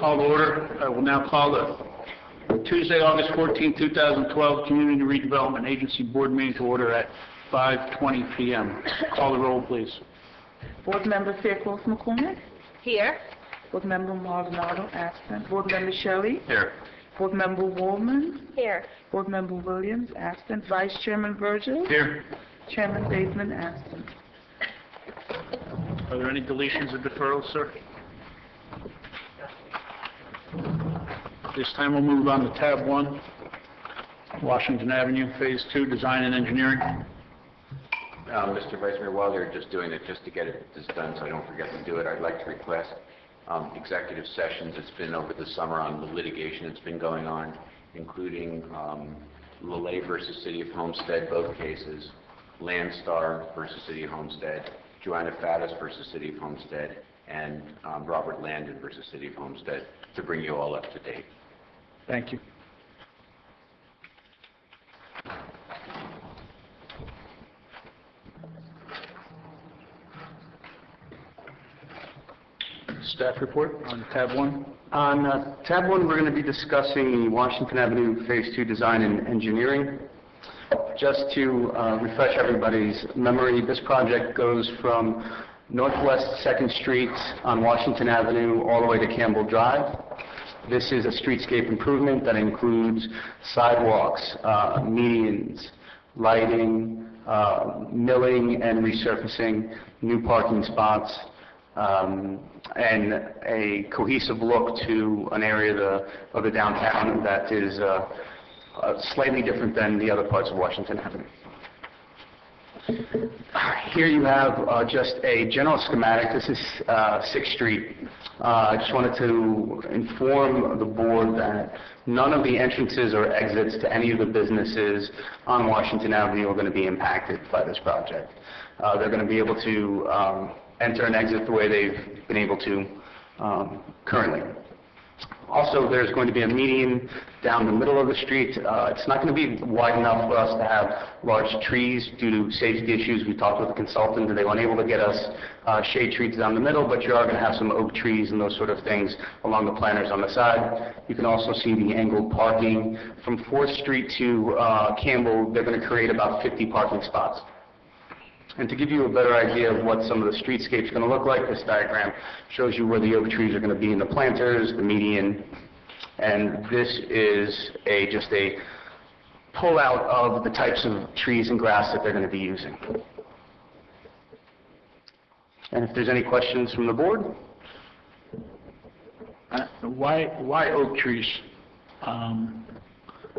Call to order. I will now call the Tuesday, August 14, 2012 Community Redevelopment Agency Board meeting to order at 5:20 p.m. Call the roll, please. Board Member Faircloth McCormick. Here. Board Member Maldonado absent. Board Member Shelley. Here. Board Member Woolman. Here. Board Member Williams absent. Vice Chairman Virgil. Here. Chairman Bateman absent. Are there any deletions or deferrals, sir? This time we'll move on to tab 1, Washington Avenue, Phase 2, Design and Engineering. Mr. Vice Mayor, while you're just doing it, just to get this done so I don't forget to do it, I'd like to request executive sessions. It's been over the summer on the litigation that's been going on, including Lillet versus City of Homestead, both cases, Landstar versus City of Homestead, Joanna Faddis versus City of Homestead, and Robert Landon versus City of Homestead, to bring you all up to date. Thank you. Staff report on tab 1. On tab 1, we're going to be discussing the Washington Avenue Phase 2 Design and Engineering. Just to refresh everybody's memory, this project goes from Northwest 2nd Street on Washington Avenue all the way to Campbell Drive. This is a streetscape improvement that includes sidewalks, medians, lighting, milling and resurfacing, new parking spots, and a cohesive look to an area of the downtown that is slightly different than the other parts of Washington Avenue. Here you have just a general schematic. This is 6th Street. I just wanted to inform the board that none of the entrances or exits to any of the businesses on Washington Avenue are going to be impacted by this project. They're going to be able to enter and exit the way they've been able to currently. Also, there's going to be a median down the middle of the street. It's not going to be wide enough for us to have large trees due to safety issues. We talked with the consultant and they weren't able to get us shade trees down the middle, but you are going to have some oak trees and those sort of things along the planters on the side. You can also see the angled parking. From 4th Street to Campbell, they're going to create about 50 parking spots. And to give you a better idea of what some of the streetscape is going to look like, this diagram shows you where the oak trees are going to be in the planters, the median, and this is just a pull-out of the types of trees and grass that they're going to be using. And if there's any questions from the board? Why oak trees?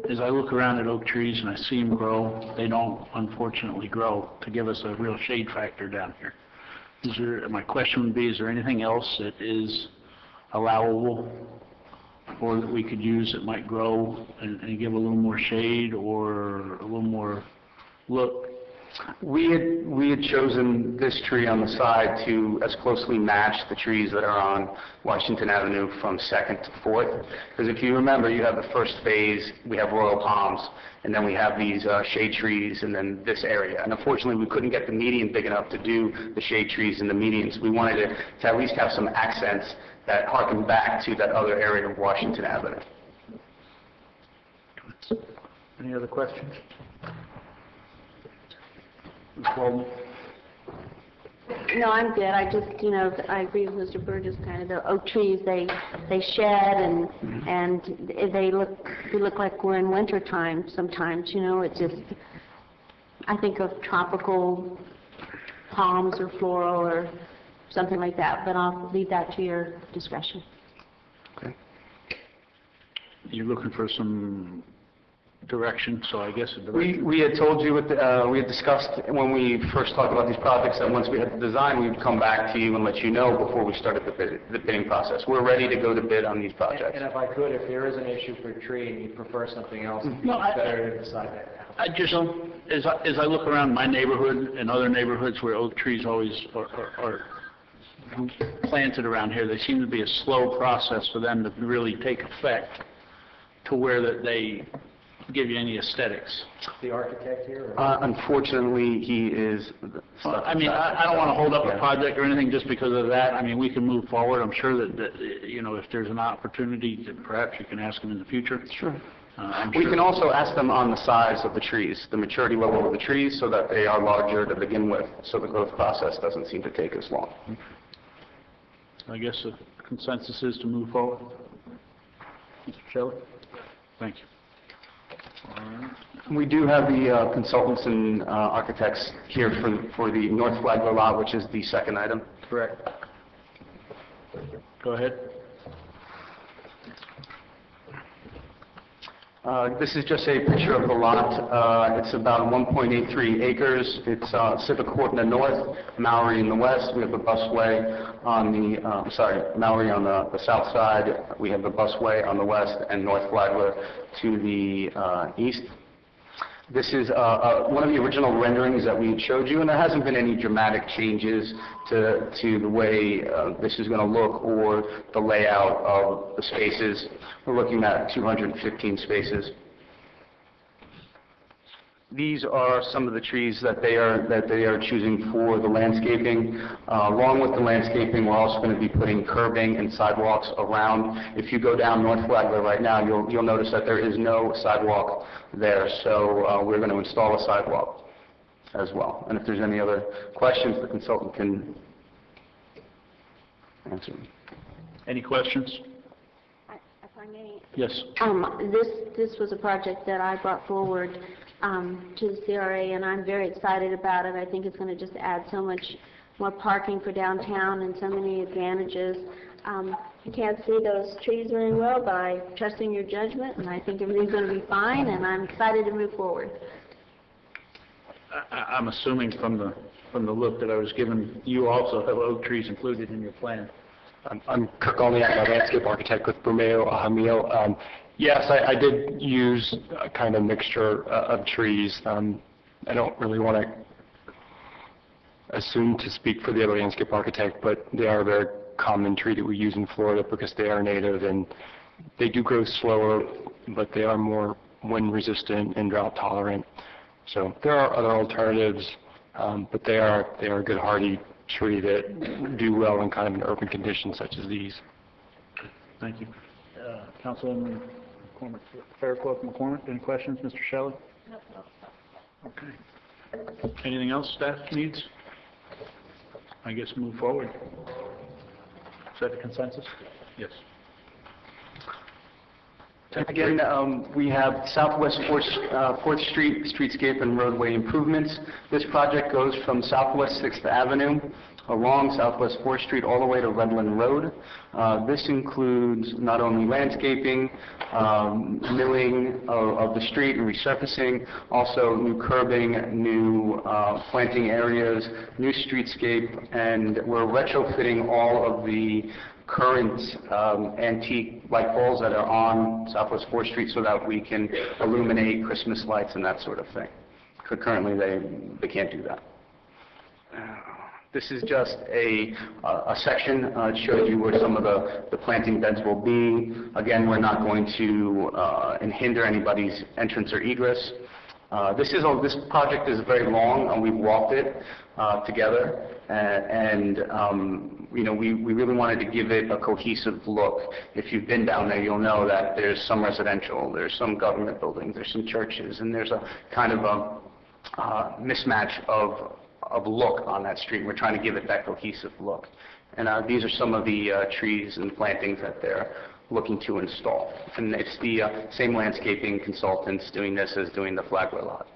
As I look around at oak trees and I see them grow, they don't unfortunately grow to give us a real shade factor down here. My question would be, is there anything else that is allowable or that we could use that might grow and give a little more shade or a little more look? We had chosen this tree on the side to as closely match the trees that are on Washington Avenue from 2nd to 4th. Because if you remember, you have the first phase, we have royal palms, and then we have these shade trees, and then this area. And unfortunately, we couldn't get the median big enough to do the shade trees and the medians. We wanted to at least have some accents that harken back to that other area of Washington Avenue. Any other questions? No, I'm good. I just, I agree with Mr. Burgess. Kind of the oak trees, they shed and they look like we're in winter time sometimes. It's just, I think of tropical palms or floral or something like that. But I'll leave that to your discretion. Okay. You're looking for some direction, so I guess we had told you, we had discussed when we first talked about these projects that once we had the design, we would come back to you and let you know before we started the bidding process. We're ready to go to bid on these projects. And if I could, if there is an issue for a tree and you prefer something else, it's better to decide that now. I just, as I look around my neighborhood and other neighborhoods where oak trees always are planted around here, they seem to be a slow process for them to really take effect to where that they give you any aesthetics. The architect here? Or? Unfortunately, he is... Well, I mean, I don't want to hold up a Yeah. project or anything just because of that. I mean, we can move forward. I'm sure that, you know, if there's an opportunity, then perhaps you can ask them in the future. Sure. I'm We sure- can also ask them on the size of the trees, the maturity level of the trees, so that they are larger to begin with, so the growth process doesn't seem to take as long. I guess the consensus is to move forward. Mr. Shelley? Thank you. All right. We do have the consultants and architects here for the North Flagler lot, which is the second item. Correct. Go ahead. This is just a picture of the lot. It's about 1.83 acres. It's Civic Court in the north, Maori in the west. We have the busway on the, Maori on the south side. We have the busway on the west, and North Flagler to the east. This is one of the original renderings that we showed you, and there hasn't been any dramatic changes to the way this is going to look or the layout of the spaces. We're looking at 215 spaces. These are some of the trees that they are choosing for the landscaping. Along with the landscaping, we're also going to be putting curbing and sidewalks around. If you go down North Flagler right now, you'll notice that there is no sidewalk there, so we're going to install a sidewalk as well. And if there's any other questions, the consultant can answer them. Any questions? If I may, Yes. this was a project that I brought forward to the CRA, and I'm very excited about it. I think it's going to just add so much more parking for downtown and so many advantages. You can't see those trees very well, but I trust in your judgment, and I think everything's going to be fine, and I'm excited to move forward. I'm assuming from the look that I was given, you also have oak trees included in your plan. I'm Kirk Olniak, I'm a landscape architect with Brumeo Ahamio. Yes, I did use a kind of mixture of trees. I don't really want to assume to speak for the other landscape architect, but they are a very common tree that we use in Florida because they are native and they do grow slower, but they are more wind resistant and drought tolerant. So there are other alternatives, but they are a good hardy tree that do well in kind of an urban conditions such as these. Thank you. Councilman Fairclough McCormick, any questions? Mr. Shelley? No. Okay. Anything else staff needs? I guess move forward. Is that the consensus? Yes. Again, we have Southwest 4th Street streetscape and roadway improvements. This project goes from Southwest 6th Avenue along Southwest 4th Street all the way to Redland Road. This includes not only landscaping, milling of the street and resurfacing, also new curbing, new planting areas, new streetscape, and we're retrofitting all of the current antique light poles that are on Southwest 4th Street so that we can illuminate Christmas lights and that sort of thing. Currently, they can't do that. This is just a section. It shows you where some of the planting beds will be. Again, we're not going to hinder anybody's entrance or egress. This project is very long, and we've walked it together, and you know, we really wanted to give it a cohesive look. If you've been down there, you'll know that there's some residential, there's some government buildings, there's some churches, and there's a kind of a mismatch of look on that street. We're trying to give it that cohesive look. And these are some of the trees and plantings that they're looking to install. And it's the same landscaping consultants doing this as doing the Flagler lot.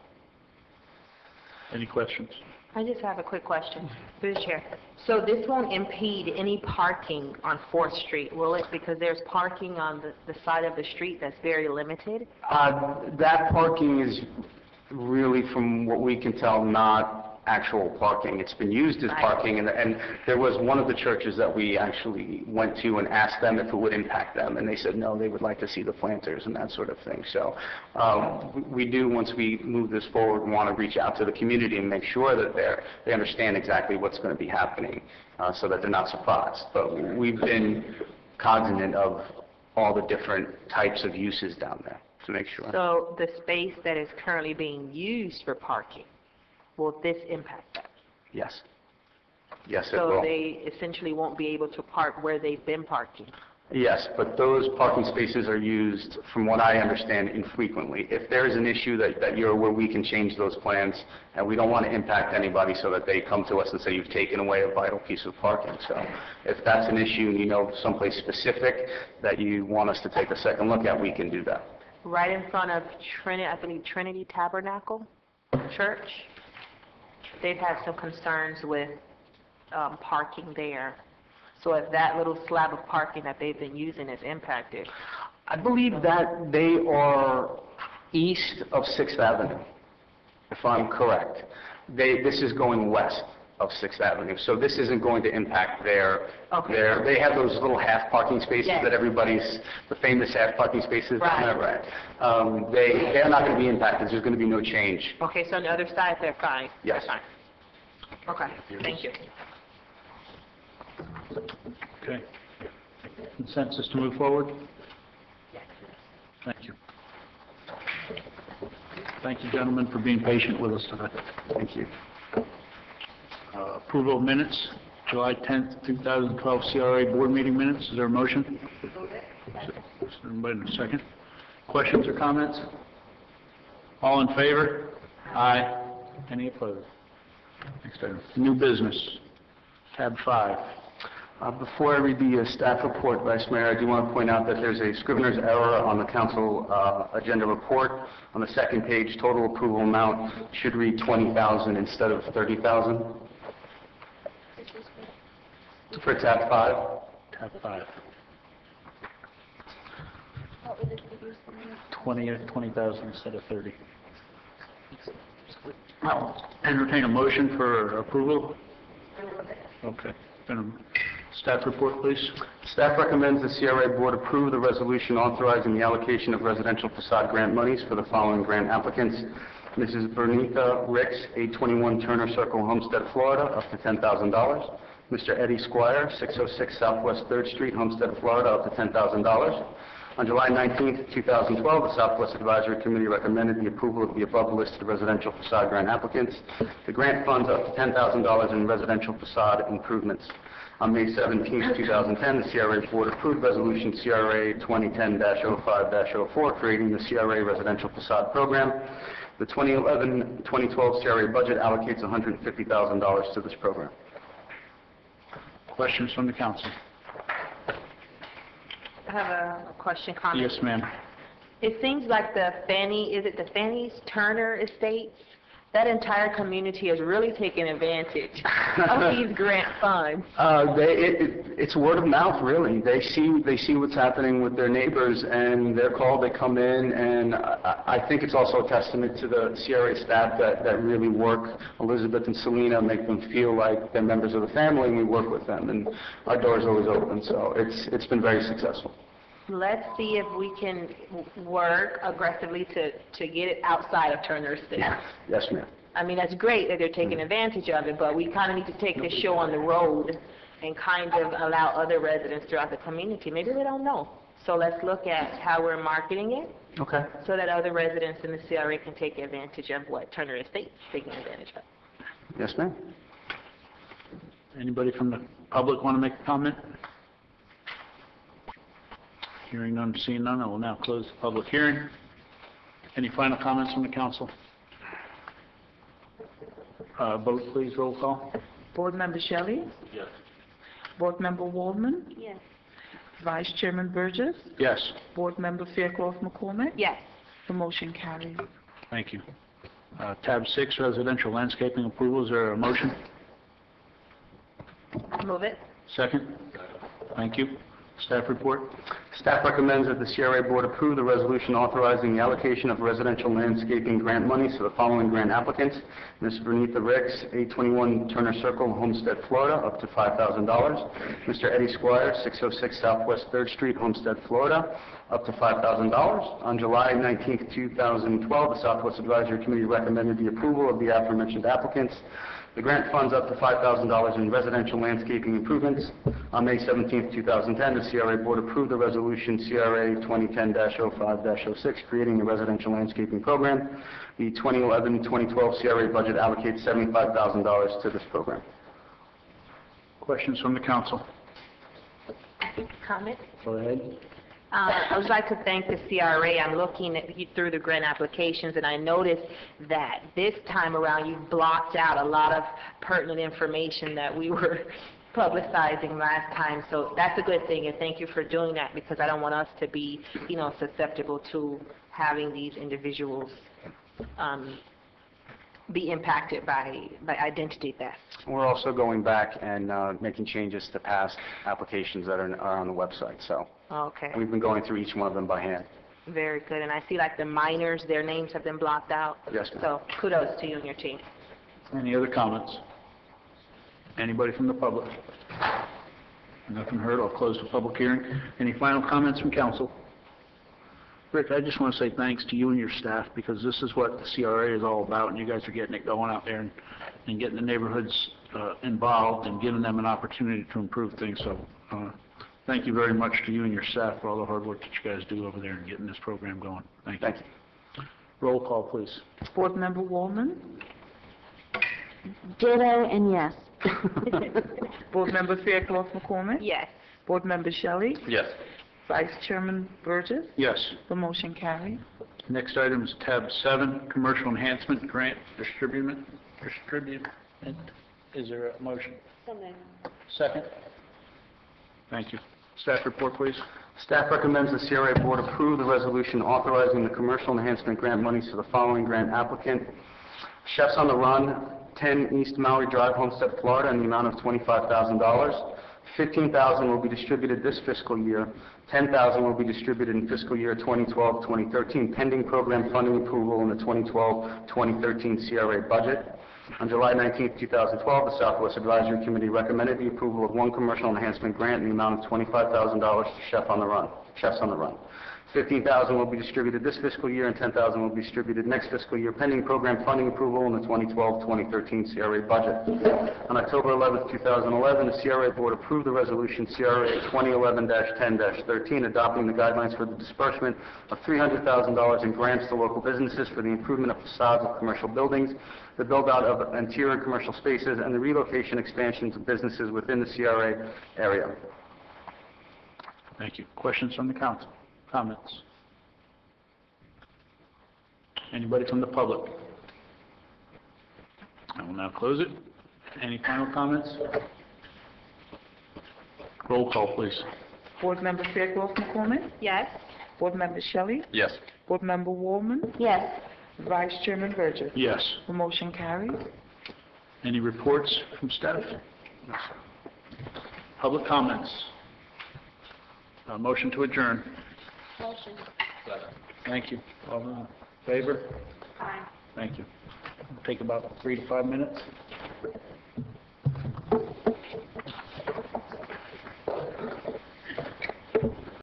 Any questions? I just have a quick question through the chair. So this won't impede any parking on 4th Street, will it? Because there's parking on the side of the street that's very limited. That parking is really, from what we can tell, not actual parking. It's been used as parking, and there was one of the churches that we actually went to and asked them if it would impact them, and they said no, they would like to see the planters and that sort of thing. So we do, once we move this forward, want to reach out to the community and make sure that they understand exactly what's going to be happening so that they're not surprised. But we've been cognizant of all the different types of uses down there. to make sure. So the space that is currently being used for parking, will this impact that? Yes. Yes, it So will. they essentially won't be able to park where they've been parking? Yes, but those parking spaces are used, from what I understand, infrequently. If there is an issue that you're aware, we can change those plans, and we don't want to impact anybody so that they come to us and say, you've taken away a vital piece of parking. So if that's an issue and you know someplace specific that you want us to take a second look at, we can do that. Right in front of Trinity Tabernacle Church, they've had some concerns with parking there. So if that little slab of parking that they've been using is impacted, I believe that they are east of 6th Avenue, if I'm correct. This is going west of 6th Avenue, so this isn't going to impact Okay. they have those little half parking spaces Yes. that the famous half parking spaces. Right. Right. They're not going to be impacted. There's going to be no change. okay, so on the other side, they're fine? Yes. They're fine. Okay, thank you. Okay. Consensus to move forward? Thank you. Thank you, gentlemen, for being patient with us tonight. Thank you. Approval of minutes, July 10th, 2012 CRA Board Meeting minutes. Is there a motion? Anybody in a second? Questions or comments? All in favor? Aye. Any opposed? Next item. New business, tab 5. Before I read the staff report, Vice Mayor, I do want to point out that there's a scrivener's error on the council agenda report. On the second page, total approval amount should read $20,000 instead of $30,000. For tab 5. Tab 5. 20,000 instead of 30. I'll entertain a motion for approval. Okay. Staff report, please. Staff recommends the CRA Board approve the resolution authorizing the allocation of residential facade grant monies for the following grant applicants. Mrs. Bernitha Ricks, 821 Turner Circle, Homestead, Florida, up to $10,000. Mr. Eddie Squire, 606 Southwest 3rd Street, Homestead, Florida, up to $10,000. On July 19, 2012, the Southwest Advisory Committee recommended the approval of the above-listed residential facade grant applicants. The grant funds up to $10,000 in residential facade improvements. On May 17, 2010, the CRA Board approved Resolution CRA 2010-05-04, creating the CRA Residential Facade Program. The 2011-2012 CRA budget allocates $150,000 to this program. Questions from the council? I have a question, comment. Yes, ma'am. It seems like the Fannie's Turner Estates, that entire community is really taking advantage of these grant funds. It's word of mouth, really. They see what's happening with their neighbors, and they're called, they come in, and I think it's also a testament to the CRA staff that really work. Elizabeth and Selena make them feel like they're members of the family, and we work with them, and our door's always open, so it's been very successful. Let's see if we can work aggressively to get it outside of Turner Estates. Yes, ma'am. I mean, that's great that they're taking advantage of it, but we kind of need to take this show on the road and kind of allow other residents throughout the community. Maybe they don't know. So let's look at how we're marketing it Okay. so that other residents in the CRA can take advantage of what Turner Estates is taking advantage of. Yes, ma'am. Anybody from the public want to make a comment? Hearing none, seeing none, I will now close the public hearing. Any final comments from the council? Vote, please, roll call. Board Member Shelley? Yes. Board Member Waldman? Yes. Vice Chairman Burgess? Yes, Board Member Fairclough McCormick? Yes. The motion carries. thank you. Tab 6, residential landscaping approval, is there a motion? Move it. Second? Thank you. Staff report? Staff recommends that the CRA Board approve the resolution authorizing the allocation of residential landscaping grant monies to the following grant applicants. Ms. Bernitha Ricks, 821 Turner Circle, Homestead, Florida, up to $5,000. Mr. Eddie Squire, 606 Southwest 3rd Street, Homestead, Florida, up to $5,000. On July 19, 2012, the Southwest Advisory Committee recommended the approval of the aforementioned applicants. The grant funds up to $5,000 in residential landscaping improvements. On May 17, 2010, the CRA Board approved the resolution CRA 2010-05-06, creating the residential landscaping program. The 2011-2012 CRA budget allocates $75,000 to this program. Questions from the council? Comment? Go ahead. I would like to thank the CRA. I'm looking through the grant applications, and I noticed that this time around you blocked out a lot of pertinent information that we were publicizing last time. So that's a good thing, and thank you for doing that, because I don't want us to be, susceptible to having these individuals be impacted by identity theft. We're also going back and making changes to past applications that are on the website. So Okay. we've been going through each one of them by hand. Very good. And I see like the minors, their names have been blocked out. Yes, ma'am. So kudos to you and your team. Any other comments? Anybody from the public? Nothing heard, I'll close the public hearing. Any final comments from council? Rick, I just want to say thanks to you and your staff, because this is what the CRA is all about, and you guys are getting it going out there and getting the neighborhoods involved and giving them an opportunity to improve things. So thank you very much to you and your staff for all the hard work that you guys do over there and getting this program going. Thank you. Thank you. Roll call, please. Board Member Woolman, Ditto and yes. Board Member Fairclough McCormick, Yes. Board Member Shelley, Yes. Vice Chairman Burgess. Yes. The motion carried. Next item is tab 7, Commercial Enhancement Grant Distribution. Is there a motion? Second. Thank you. Staff report, please. Staff recommends the CRA Board approve the resolution authorizing the commercial enhancement grant monies to the following grant applicant: Chefs on the Run, 10 East Maui Drive, Homestead, Florida, in the amount of $25,000. $15,000 will be distributed this fiscal year. $10,000 will be distributed in fiscal year 2012-2013, pending program funding approval in the 2012-2013 CRA budget. On July 19, 2012, the Southwest Advisory Committee recommended the approval of one commercial enhancement grant in the amount of $25,000 to Chefs on the Run. $15,000 will be distributed this fiscal year, and $10,000 will be distributed next fiscal year, pending program funding approval in the 2012-2013 CRA budget. On October 11, 2011, the CRA Board approved the resolution CRA 2011-10-13, adopting the guidelines for the disbursement of $300,000 in grants to local businesses for the improvement of facades of commercial buildings, the build-out of interior commercial spaces, and the relocation expansions of businesses within the CRA area. Thank you. Questions from the council? Comments? Anybody from the public? I will now close it. Any final comments? Roll call, please. Board Member Fairclough McCormick, Yes. Board Member Shelley, Yes. Board Member Woolman, Yes. Vice Chairman Burgess. Yes. The motion carried. Any reports from staff? Public comments? Motion to adjourn. Motion. Thank you. All in favor? Aye. Thank you. Take about 3 to 5 minutes.